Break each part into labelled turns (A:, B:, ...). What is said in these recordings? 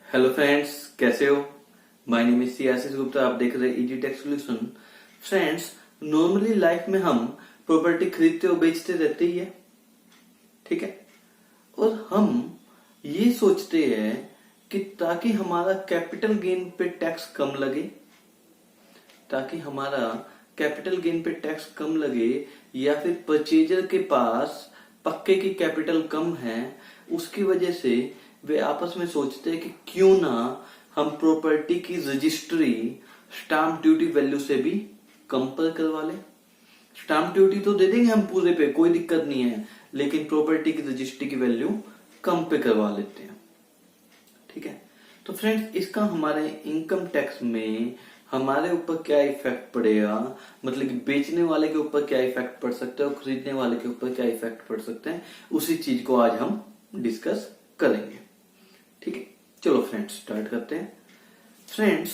A: Hello friends, कैसे हो। My name is C Ashish Gupta. आप देख रहे हैं easy tech solution. Friends, normally life में हम प्रॉपर्टी खरीदते और बेचते रहते ही है, ठीक है। और हम ये सोचते हैं कि ताकि हमारा कैपिटल गेन पे टैक्स कम लगे, ताकि हमारा कैपिटल गेन पे टैक्स कम लगे, या फिर परचेजर के पास पक्के की कैपिटल कम है, उसकी वजह से वे आपस में सोचते हैं कि क्यों ना हम प्रॉपर्टी की रजिस्ट्री स्टाम्प ड्यूटी वैल्यू से भी कम पर करवा लें। स्टाम्प ड्यूटी तो दे देंगे हम पूरे पे, कोई दिक्कत नहीं है, लेकिन प्रॉपर्टी की रजिस्ट्री की वैल्यू कम पे करवा लेते हैं, ठीक है। तो फ्रेंड्स, इसका हमारे इनकम टैक्स में हमारे ऊपर क्या इफेक्ट पड़ेगा, मतलब कि बेचने वाले के ऊपर क्या इफेक्ट पड़ सकता है और खरीदने वाले के ऊपर क्या इफेक्ट पड़ सकते हैं, उसी चीज को आज हम डिस्कस करेंगे, ठीक है। चलो फ्रेंड्स, स्टार्ट करते हैं। फ्रेंड्स,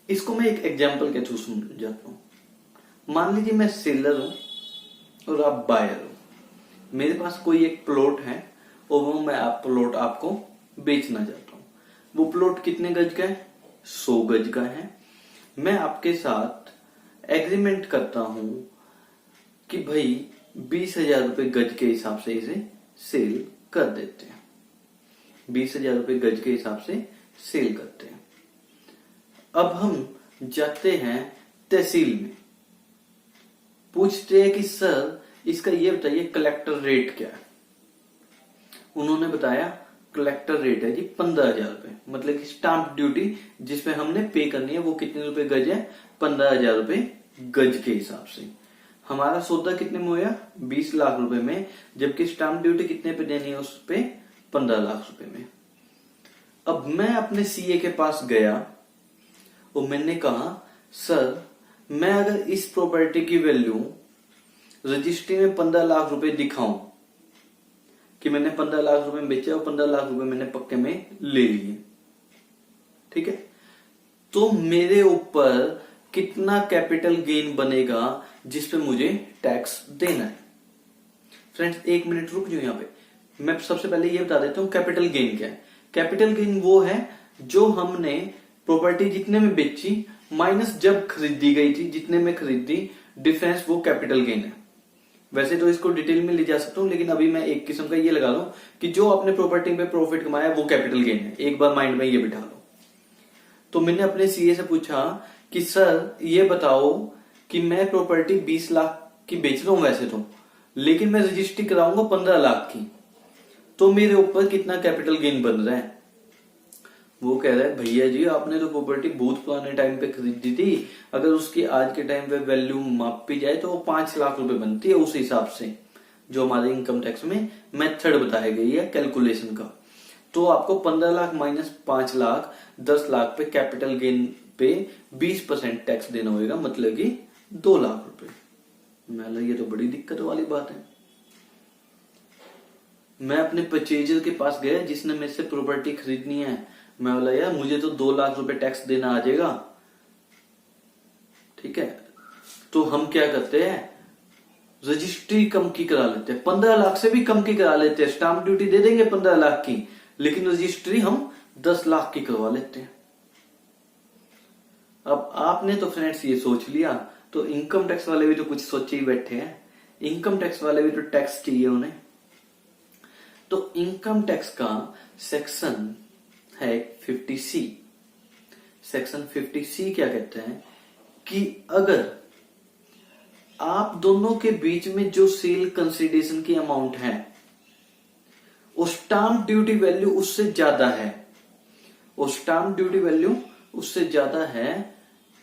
A: इसको मैं एक एग्जांपल के थ्रू समझाता हूं। मान लीजिए मैं सेलर हूं और आप बायर हो। मेरे पास कोई एक प्लॉट है और वो मैं प्लॉट आपको बेचना चाहता हूं। वो प्लॉट कितने गज का है? 100 गज का है। मैं आपके साथ एग्रीमेंट करता हूं कि भाई 20,000 रुपए गज के हिसाब से इसे सेल कर देते हैं। 20,000 रुपए गज के हिसाब से सेल करते हैं। अब हम जाते हैं तहसील में, पूछते हैं कि सर इसका ये बताइए कलेक्टर रेट क्या है। उन्होंने बताया कलेक्टर रेट है जी 15,000 रुपए, मतलब कि स्टाम्प ड्यूटी जिसपे हमने पे करनी है वो कितने रुपए गज है? 15,000 रुपए गज के हिसाब से। हमारा सौदा कितने में हुआ? 20 लाख रुपए में, जबकि स्टाम्प ड्यूटी कितने पे देनी है? उस पे 15 लाख रुपए में। अब मैं अपने सीए के पास गया और मैंने कहा सर, मैं अगर इस प्रॉपर्टी की वैल्यू रजिस्ट्री में 15 लाख रुपए दिखाऊं कि मैंने 15 लाख रुपए में बेचा और 15 लाख रुपए मैंने पक्के में ले लिए, ठीक है, तो मेरे ऊपर कितना कैपिटल गेन बनेगा जिसपे मुझे टैक्स देना है? फ्रेंड्स, एक मिनट रुक जाओ। यहां पे मैं सबसे पहले ये बता देता हूं कैपिटल गेन क्या है। कैपिटल गेन वो है जो हमने प्रॉपर्टी जितने में बेची माइनस जब खरीदी गई थी, जितने में खरीदी, डिफरेंस, वो कैपिटल गेन है। वैसे तो इसको डिटेल में ले जा सकता हूं, लेकिन अभी मैं एक किस्म का ये लगा लूं कि जो आपने प्रॉपर्टी पे प्रॉफिट कमाया वो कैपिटल गेन है। एक बार माइंड में ये बिठा लो। तो मैंने अपने सीए से पूछा कि सर ये बताओ कि मैं प्रॉपर्टी 20 लाख की बेच रहा हूं वैसे तो, लेकिन मैं रजिस्ट्री कराऊंगा 15 लाख की, तो मेरे ऊपर कितना कैपिटल गेन बन रहा है? वो कह रहा है भैया जी आपने तो प्रॉपर्टी बहुत पुराने टाइम पे खरीदी थी, अगर उसकी आज के टाइम पे वैल्यू मापी जाए तो वो 5 लाख रुपए बनती है उस हिसाब से, जो हमारे इनकम टैक्स में मेथड बताई गई है कैलकुलेशन का। तो आपको 15 लाख माइनस 5 लाख 10 लाख पे कैपिटल गेन पे 20% टैक्स देना होगा, मतलब कि 2 लाख रुपए। मैं ये तो बड़ी दिक्कत वाली बात है। मैं अपने परचेजर के पास गया जिसने मेरे से प्रॉपर्टी खरीदनी है। मैं बोला यार मुझे तो 2 लाख रुपए टैक्स देना आ जाएगा, ठीक है। तो हम क्या करते हैं, रजिस्ट्री कम की करा लेते हैं, 15 लाख से भी कम की करा लेते हैं। स्टाम्प ड्यूटी दे देंगे 15 लाख की, लेकिन रजिस्ट्री हम 10 लाख की करवा लेते हैं। अब आपने तो फ्रेंड्स ये सोच लिया, तो इनकम टैक्स वाले भी तो कुछ सोचे ही बैठे हैं। इनकम टैक्स वाले भी तो टैक्स चाहिए उन्हें। तो इनकम टैक्स का सेक्शन है 50C। सेक्शन 50C क्या कहते हैं कि अगर आप दोनों के बीच में जो सेल कंसिडरेशन की अमाउंट है और स्टाम्प ड्यूटी वैल्यू उससे ज्यादा है, और स्टाम्प ड्यूटी वैल्यू उससे ज्यादा है,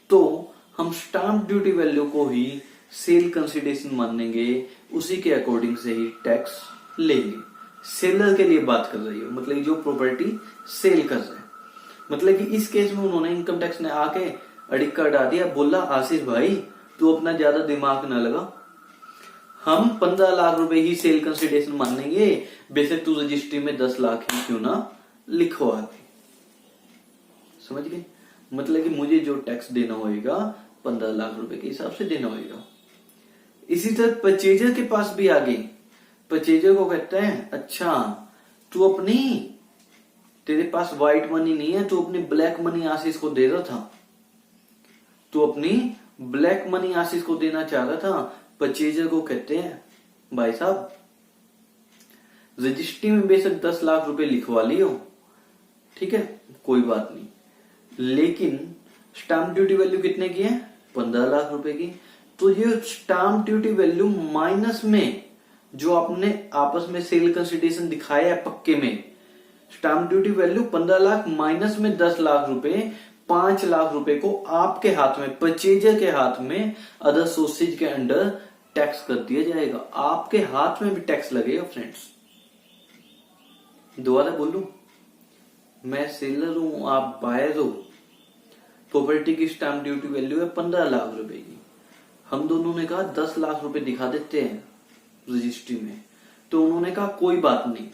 A: तो हम स्टाम्प ड्यूटी वैल्यू को ही सेल कंसिडरेशन मानेंगे, उसी के अकॉर्डिंग से ही टैक्स लेंगे। सेलर के लिए बात कर रही हो, मतलब जो प्रॉपर्टी सेल कर रहे हैं। मतलब कि इस केस में उन्होंने इनकम टैक्स ने आके अड़िक्का हटा दिया, बोला आशीष भाई तू अपना ज्यादा दिमाग ना लगा, हम 15 लाख रुपए ही सेल कंसिडरेशन मानेंगे, बेशक तू रजिस्ट्री में 10 लाख ही क्यों ना लिखवा दे। समझ गए? मतलब कि मुझे जो टैक्स देना होगा 15 लाख रुपए के हिसाब से देना होगा। इसी तरह परचेजर के पास भी आगे परचेजर को कहते हैं अच्छा तू अपनी तेरे पास व्हाइट मनी नहीं है, तो अपनी ब्लैक मनी आशीष को दे रहा था, तो अपनी ब्लैक मनी आशीष को देना चाह रहा था। परचेजर को कहते हैं भाई साहब रजिस्ट्री में बेशक 10 लाख रुपए लिखवा लियो, ठीक है कोई बात नहीं, लेकिन स्टाम्प ड्यूटी वैल्यू कितने की है? 15 लाख रुपए की। तो ये स्टाम्प ड्यूटी वैल्यू माइनस में जो आपने आपस में सेल कंसिडरेशन दिखाया है पक्के में, stamp duty value 15 lakh minus में 10 लाख रुपए, 5 लाख रुपए को आपके हाथ में, परचेजर के हाथ में अदर सोर्सेज के अंडर टैक्स कर दिया जाएगा। आपके हाथ में भी टैक्स लगेगा फ्रेंड्स। दोबारा बोलूं, मैं सेलर हूं, आप बायर हो, प्रॉपर्टी की स्टाम्प ड्यूटी वैल्यू है 15 लाख रुपए की, हम दोनों ने कहा 10 लाख रुपए दिखा देते हैं रजिस्ट्री में, तो उन्होंने कहा कोई बात नहीं,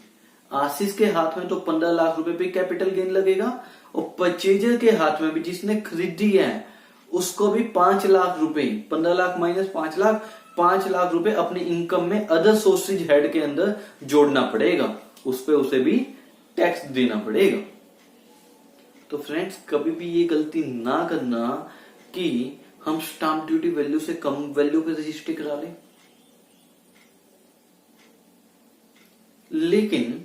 A: आशीष के हाथ में तो 15 लाख रुपए पे कैपिटल गेन लगेगा, और परचेजर के हाथ में भी जिसने खरीदी है उसको भी 5 लाख रुपए, 15 लाख माइनस 5 लाख, 5 लाख रुपए अपने इनकम में अदर सोर्सेज हेड के अंदर जोड़ना पड़ेगा, उस पे उसे भी टैक्स देना पड़ेगा। तो फ्रेंड्स कभी भी ये गलती ना करना कि हम स्टाम्प ड्यूटी वैल्यू से कम वैल्यू पे रजिस्ट्री करा लें। लेकिन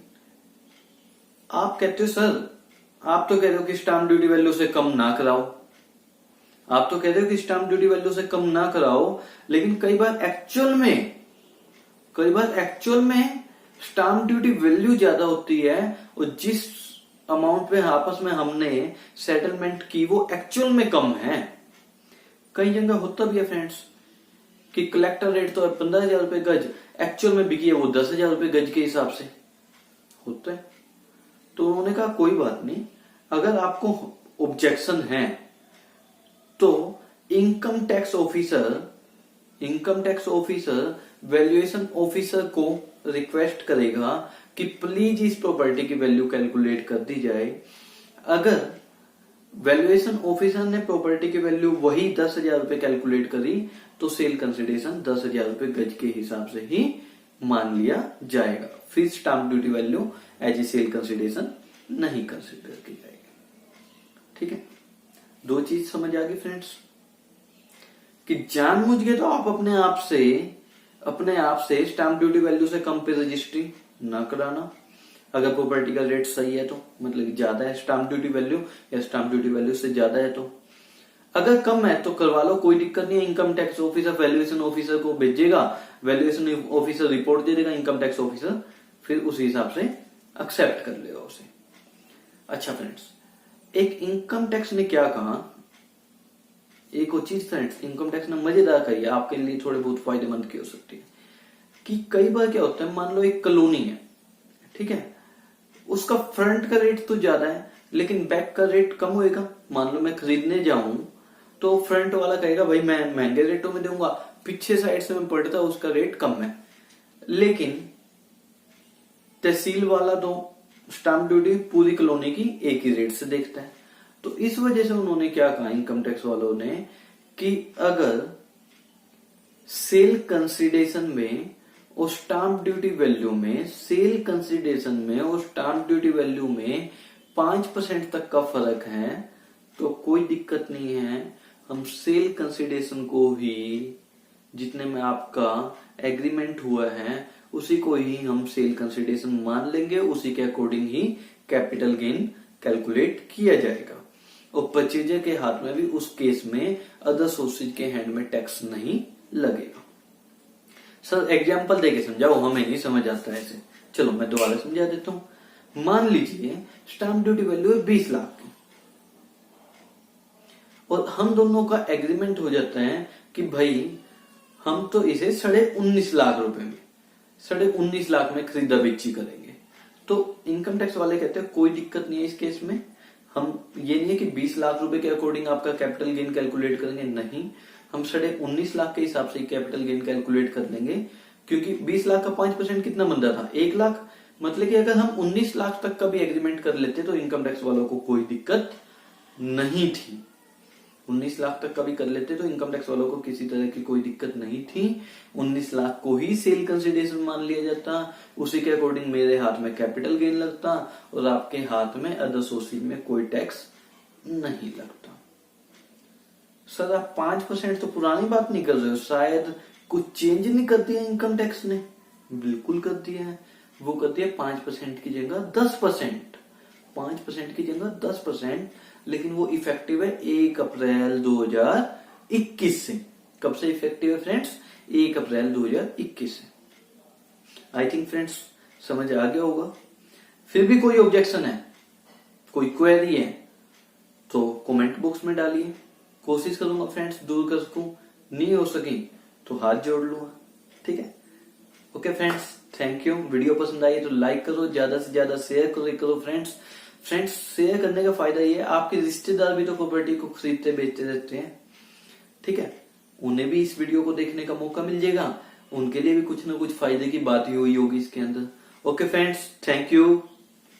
A: आप कहते हो सर, आप तो कह रहे हो कि स्टाम्प ड्यूटी वैल्यू से कम ना कराओ, आप तो कह रहे हो कि स्टाम्प ड्यूटी वैल्यू से कम ना कराओ, लेकिन कई बार एक्चुअल में स्टाम्प ड्यूटी वैल्यू ज्यादा होती है, और जिस अमाउंट पे आपस में हमने सेटलमेंट की वो एक्चुअल में कम है। कई जगह होता भी है फ्रेंड्स कि कलेक्टर रेट तो 15,000 रुपए गज, एक्चुअल में बिकी है वो 10,000 रुपए गज के हिसाब से होता है। तो उन्होंने कहा कोई बात नहीं, अगर आपको ऑब्जेक्शन है तो income tax officer valuation officer को रिक्वेस्ट करेगा कि प्लीज इस प्रॉपर्टी की वैल्यू कैलकुलेट कर दी जाए। अगर वैल्यूएशन ऑफिसर ने प्रॉपर्टी की वैल्यू वही 10,000 रुपए कैलकुलेट करी तो सेल कंसिडरेशन 10,000 रुपए गज के हिसाब से ही मान लिया जाएगा, फिर stamp duty value as a sale consideration नहीं कंसिडर की जाएगी। ठीक है, दो चीज समझ आ गई फ्रेंड्स कि जानबूझ के तो आप अपने आप से स्टाम्प ड्यूटी वैल्यू से कम पे रजिस्ट्री ना कराना। अगर प्रॉपर्टी का रेट सही है तो मतलब ज्यादा है स्टाम्प ड्यूटी वैल्यू या स्टाम्प ड्यूटी वैल्यू से ज्यादा है तो, अगर कम है तो करवा लो, कोई दिक्कत नहीं है। Income tax officer valuation officer को भेजेगा, वैल्यूएशन ऑफिसर रिपोर्ट दे देगा, इनकम टैक्स ऑफिसर फिर उसी हिसाब से एक्सेप्ट कर लेगा उसे। अच्छा फ्रेंड्स, एक इनकम टैक्स ने क्या कहा, एक और चीज फ्रेंड्स इनकम टैक्स ने मजेदार कही है, आपके लिए थोड़े बहुत फायदेमंद की हो सकती है कि कई बार क्या होता है, मान लो एक कॉलोनी है, ठीक है, उसका फ्रंट का रेट तो ज्यादा है लेकिन बैक का रेट कम होएगा। मान लो मैं खरीदने जाऊं तो फ्रंट वाला कहेगा भाई मैं महंगे रेटों में दूंगा, पीछे साइड से मैं पड़ता उसका रेट कम है, लेकिन तहसील वाला तो स्टाम्प ड्यूटी पूरी कॉलोनी की एक ही रेट से देखता है। तो इस वजह से उन्होंने क्या कहा इनकम टैक्स वालों ने कि अगर सेल कंसिडरेशन में और स्टाम्प ड्यूटी वैल्यू में, सेल कंसिडरेशन में और स्टाम्प ड्यूटी वैल्यू में 5% तक का फर्क है तो कोई दिक्कत नहीं है, हम सेल कंसिडरेशन को ही जितने में आपका एग्रीमेंट हुआ है उसी को ही हम सेल कंसिडरेशन मान लेंगे, उसी के अकॉर्डिंग ही कैपिटल गेन कैलकुलेट किया जाएगा, और परचेजर के हाथ में भी उस केस में अदर सोर्सेज के हैंड में टैक्स नहीं लगेगा। सर एग्जांपल देके समझाओ, हमें नहीं समझ आता है ऐसे। चलो मैं दोबारा समझा देता हूं। मान लीजिए स्टाम्प ड्यूटी वैल्यू है 20 लाख की और हम दोनों का एग्रीमेंट हो जाता है कि भाई हम तो इसे 19.5 लाख रुपए में, 19.5 लाख में खरीदा बेची करेंगे। तो इनकम टैक्स वाले कहते हैं कोई दिक्कत नहीं है इस केस में, हम ये नहीं है कि 20 लाख रुपए के अकॉर्डिंग आपका कैपिटल गेन कैलकुलेट करेंगे, नहीं, हम 19.5 लाख के हिसाब से कैपिटल गेन कैलकुलेट कर लेंगे, क्योंकि 20 लाख का 5% कितना बनता था 1 लाख, मतलब कि अगर हम 19 लाख तक का भी एग्रीमेंट कर लेते तो इनकम टैक्स वालों को कोई दिक्कत नहीं थी। 19 लाख तक का भी कर लेते तो इनकम टैक्स वालों को किसी तरह की कोई दिक्कत नहीं थी। 19 लाख को ही सेल कंसिडरेशन मान लिया जाता, उसी के अकॉर्डिंग मेरे हाथ में कैपिटल गेन लगता और आपके हाथ में अदर सोर्सेज में कोई टैक्स नहीं लगता। सर आप 5% तो पुरानी बात नहीं कर रहे हो, शायद कुछ चेंज नहीं कर दिया इनकम टैक्स ने? बिल्कुल कर दिया है। वो कर दिया 5% की जगह 10%, 5% की जगह 10%, लेकिन वो इफेक्टिव है 1 अप्रैल 2021 से। कब से इफेक्टिव है फ्रेंड्स? 1 अप्रैल 2021 से। आई थिंक फ्रेंड्स समझ आ गया होगा। फिर भी कोई ऑब्जेक्शन है, कोई क्वेरी है तो कमेंट बॉक्स में डालिए, कोशिश करूंगा फ्रेंड्स दूर कर सकूं, नहीं हो सकी तो हाथ जोड़ लूंगा। ठीक है, okay friends, thank you. Video पसंद आई तो लाइक करो, ज्यादा से ज्यादा शेयर करो फ्रेंड्स। शेयर करने का फायदा ये है, आपके रिश्तेदार भी तो प्रॉपर्टी को खरीदते बेचते रहते हैं। ठीक है, उन्हें भी इस वीडियो को देखने का मौका मिल जाएगा, उनके लिए भी कुछ ना कुछ फायदे की बात ही हुई होगी इसके अंदर। Okay friends, thank you.